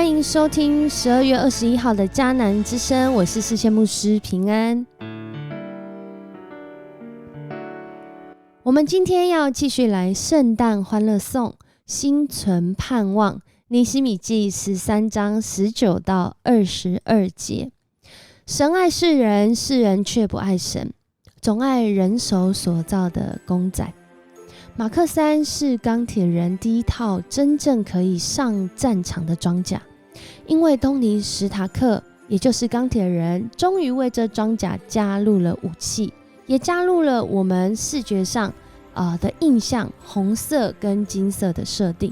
欢迎收听12月21号的迦南之声，我是世界牧师平安。我们今天要继续来圣诞欢乐颂，心存盼望，尼希米记13章19到22节。神爱世人，世人却不爱神，总爱人手所造的公仔。马克3是钢铁人第一套真正可以上战场的装甲，因为东尼史塔克也就是钢铁人终于为这装甲加入了武器，也加入了我们视觉上的印象，红色跟金色的设定，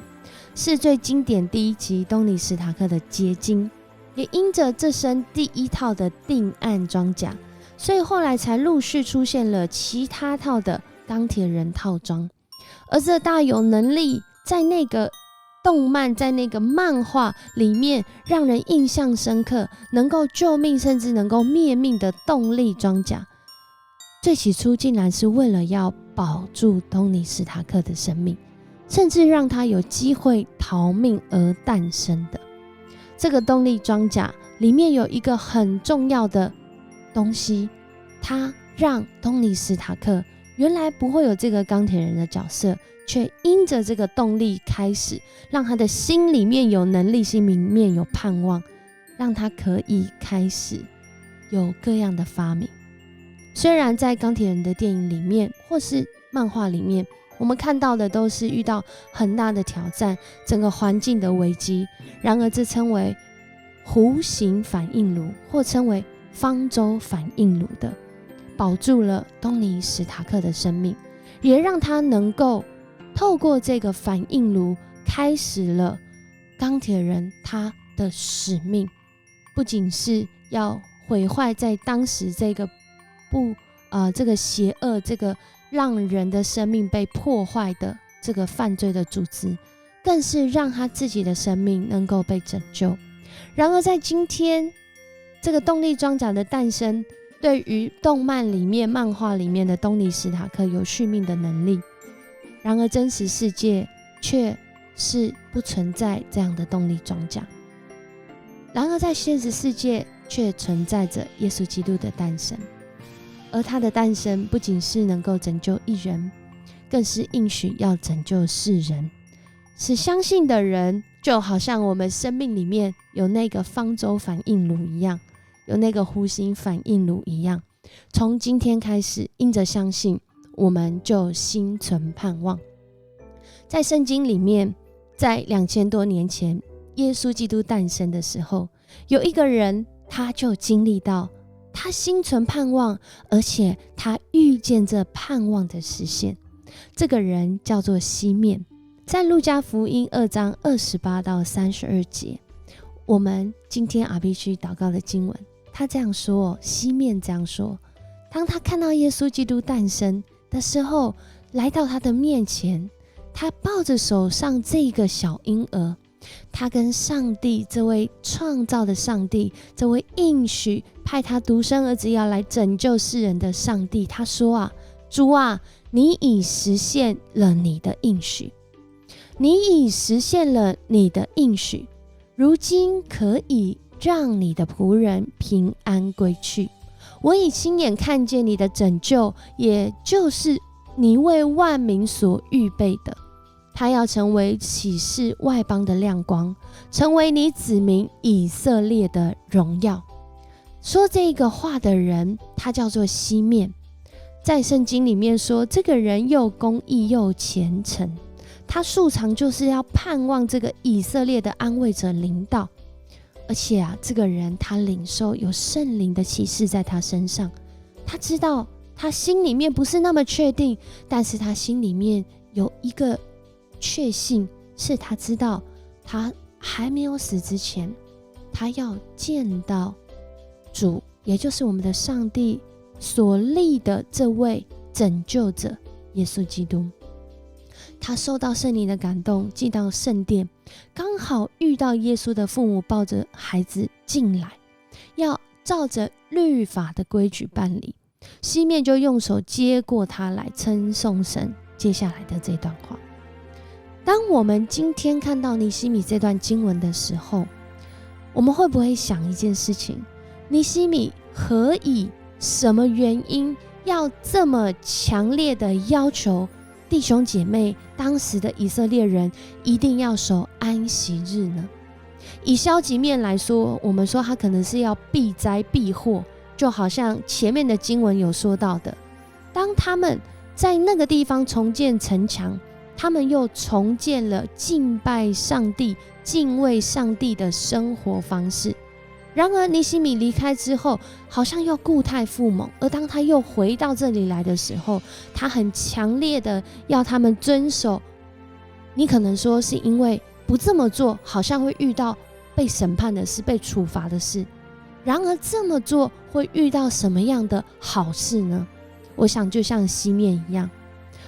是最经典第一集东尼史塔克的结晶。也因着这身第一套的定案装甲，所以后来才陆续出现了其他套的钢铁人套装。而这大有能力在那个动漫，在那个漫画里面让人印象深刻，能够救命甚至能够灭命的动力装甲，最起初竟然是为了要保住东尼史塔克的生命，甚至让他有机会逃命而诞生的。这个动力装甲里面有一个很重要的东西，它让东尼史塔克原来不会有这个钢铁人的角色，却因着这个动力开始让他的心里面有能力，心里面有盼望，让他可以开始有各样的发明。虽然在钢铁人的电影里面或是漫画里面，我们看到的都是遇到很大的挑战，整个环境的危机，然而这称为弧形反应炉或称为方舟反应炉的保住了东尼史塔克的生命，也让他能够透过这个反应炉开始了钢铁人他的使命，不仅是要毁坏在当时这个这个邪恶，这个让人的生命被破坏的这个犯罪的组织，更是让他自己的生命能够被拯救。然而在今天这个动力装甲的诞生，对于动漫里面漫画里面的东尼史塔克有续命的能力，然而真实世界却是不存在这样的动力装甲。然而在现实世界却存在着耶稣基督的诞生，而他的诞生不仅是能够拯救一人，更是应许要拯救世人，使相信的人就好像我们生命里面有那个方舟反应炉一样，有那个弧形反应炉一样，从今天开始因着相信，我们就心存盼望。在圣经里面，在2000多年前耶稣基督诞生的时候，有一个人他就经历到他心存盼望，而且他遇见这盼望的实现。这个人叫做西面，在路加福音2章28到32节，我们今天 RPG 祷告的经文，他这样说，西面这样说：当他看到耶稣基督诞生的时候，来到他的面前，他抱着手上这个小婴儿，他跟上帝，这位创造的上帝，这位应许派他独生儿子要来拯救世人的上帝，他说主啊，你已实现了你的应许，你已实现了你的应许，如今可以让你的仆人平安归去。我已亲眼看见你的拯救，也就是你为万民所预备的，他要成为启示外邦的亮光，成为你子民以色列的荣耀。说这个话的人，他叫做西面。在圣经里面说，这个人又公义又虔诚，他素常就是要盼望这个以色列的安慰者临到。而且这个人他领受有圣灵的启示在他身上，他知道他心里面不是那么确定，但是他心里面有一个确信，是他知道他还没有死之前，他要见到主，也就是我们的上帝所立的这位拯救者耶稣基督。他受到圣灵的感动，进到圣殿，刚好遇到耶稣的父母抱着孩子进来，要照着律法的规矩办理。西面就用手接过他来称颂神。接下来的这段话，当我们今天看到尼希米这段经文的时候，我们会不会想一件事情，尼西米何以什么原因要这么强烈的要求弟兄姐妹，当时的以色列人一定要守安息日呢？以消极面来说，我们说他可能是要避灾避祸，就好像前面的经文有说到的，当他们在那个地方重建城墙，他们又重建了敬拜上帝、敬畏上帝的生活方式。然而尼西米离开之后，好像又故态复萌，而当他又回到这里来的时候，他很强烈的要他们遵守。你可能说是因为不这么做好像会遇到被审判的事、被处罚的事，然而这么做会遇到什么样的好事呢？我想就像西面一样，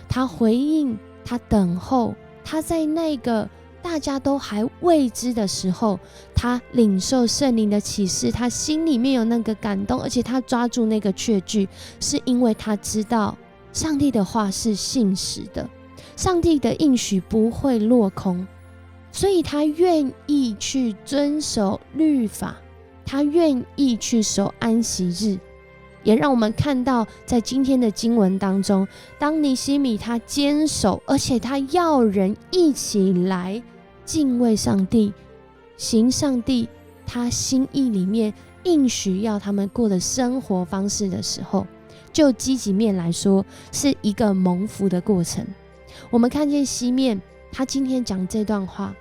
他回应，他等候，他在那个大家都还未知的时候，他领受圣灵的启示，他心里面有那个感动，而且他抓住那个确据，是因为他知道上帝的话是信实的，上帝的应许不会落空，所以他愿意去遵守律法，他愿意去守安息日。也让我们看到在今天的经文当中，当尼西米他坚守，而且他要人一起来敬畏上帝，行上帝他心意里面应许要他们过的生活方式的时候，就积极面来说是一个蒙福的过程。我们看见西面他今天讲这段话，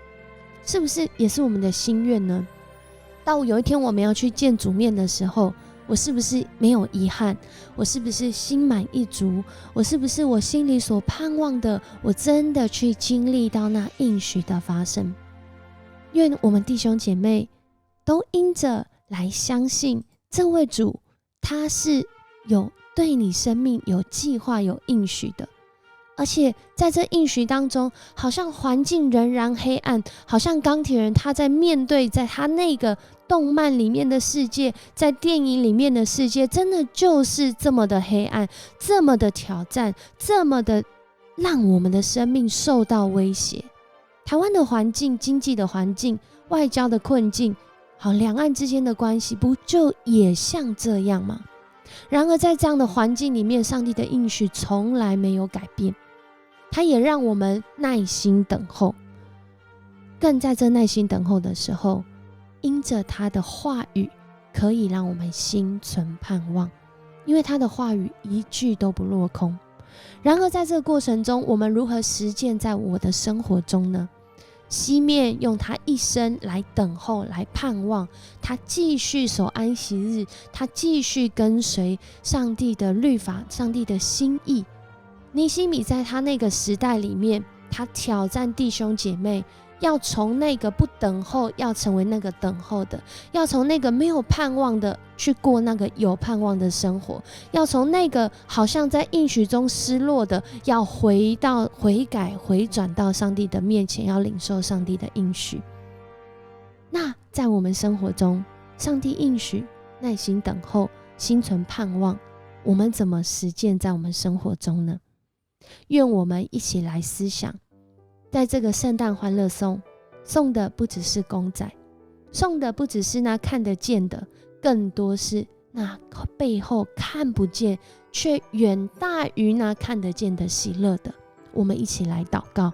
是不是也是我们的心愿呢？到有一天我们要去见主面的时候，我是不是没有遗憾？我是不是心满意足？我是不是我心里所盼望的，我真的去经历到那应许的发生？愿我们弟兄姐妹都因着来相信这位主，他是有对你生命有计划、有应许的。而且在这应许当中，好像环境仍然黑暗，好像钢铁人他在面对在他那个动漫里面的世界，在电影里面的世界，真的就是这么的黑暗，这么的挑战，这么的让我们的生命受到威胁。台湾的环境、经济的环境、外交的困境，好，两岸之间的关系不就也像这样吗？然而在这样的环境里面，上帝的应许从来没有改变，他也让我们耐心等候。更在这耐心等候的时候，因着他的话语可以让我们心存盼望，因为他的话语一句都不落空。然而在这个过程中，我们如何实践在我的生活中呢？西面用他一生来等候，来盼望，他继续守安息日，他继续跟随上帝的律法，上帝的心意。尼西米在他那个时代里面，他挑战弟兄姐妹，要从那个不等候，要成为那个等候的，要从那个没有盼望的去过那个有盼望的生活，要从那个好像在应许中失落的，要回改回转到上帝的面前，要领受上帝的应许。那在我们生活中，上帝应许耐心等候，心存盼望，我们怎么实践在我们生活中呢？愿我们一起来思想，在这个圣诞欢乐颂，送的不只是公仔，送的不只是那看得见的，更多是那背后看不见却远大于那看得见的喜乐的。我们一起来祷告。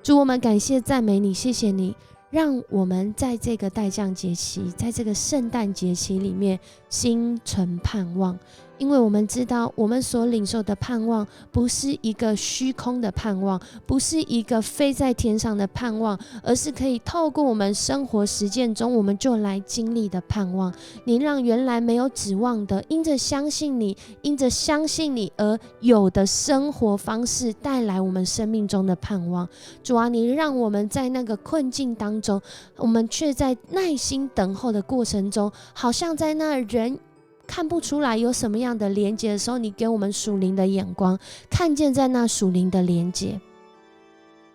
主，我们感谢赞美你，谢谢你让我们在这个待降节期，在这个圣诞节期里面心存盼望，因为我们知道我们所领受的盼望不是一个虚空的盼望，不是一个飞在天上的盼望，而是可以透过我们生活实践中我们就来经历的盼望。你让原来没有指望的，因着相信你而有的生活方式带来我们生命中的盼望。主啊，你让我们在那个困境当中，我们却在耐心等候的过程中，好像在那人看不出来有什么样的连结的时候，你给我们属灵的眼光，看见在那属灵的连结，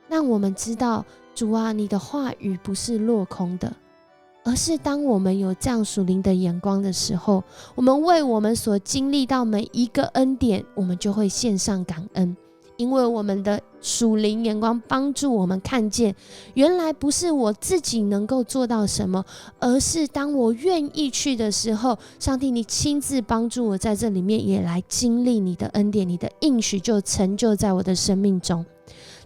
让我们知道，主啊，你的话语不是落空的，而是当我们有这样属灵的眼光的时候，我们为我们所经历到每一个恩典，我们就会献上感恩，因为我们的属灵眼光帮助我们看见，原来不是我自己能够做到什么，而是当我愿意去的时候，上帝你亲自帮助我在这里面也来经历你的恩典，你的应许就成就在我的生命中。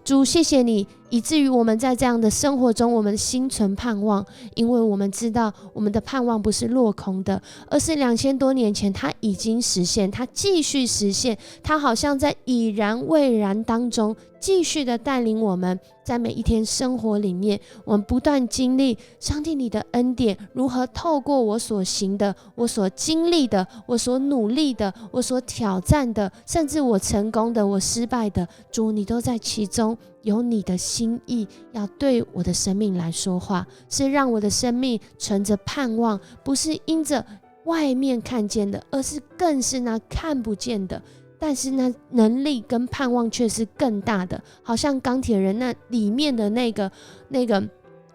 主，谢谢你，以至于我们在这样的生活中，我们心存盼望，因为我们知道我们的盼望不是落空的，而是2000多年前它已经实现，它继续实现，它好像在已然未然当中继续的带领我们，在每一天生活里面，我们不断经历上帝你的恩典如何透过我所行的，我所经历的，我所努力的，我所挑战的，甚至我成功的，我失败的，主你都在其中，有你的心意要对我的生命来说话，是让我的生命存着盼望，不是因着外面看见的，而是更是那看不见的，但是那能力跟盼望却是更大的，好像钢铁人那里面的那个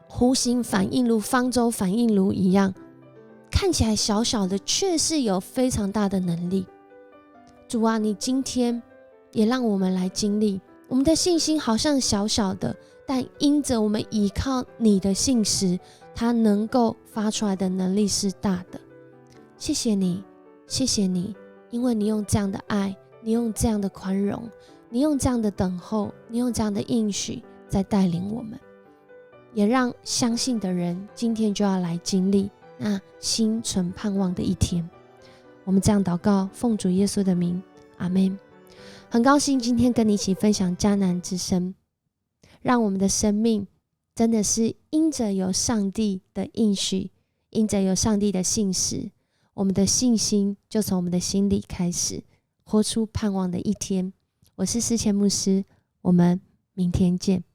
弧形反应炉、方舟反应炉一样，看起来小小的，却是有非常大的能力。主啊，你今天也让我们来经历，我们的信心好像小小的，但因着我们依靠你的信实，它能够发出来的能力是大的。谢谢你，谢谢你，因为你用这样的爱，你用这样的宽容，你用这样的等候，你用这样的应许在带领我们，也让相信的人今天就要来经历那心存盼望的一天。我们这样祷告，奉主耶稣的名，阿们。很高兴今天跟你一起分享迦南之声，让我们的生命真的是因着有上帝的应许，因着有上帝的信实，我们的信心就从我们的心里开始，活出盼望的一天。我是思谦牧师，我们明天见。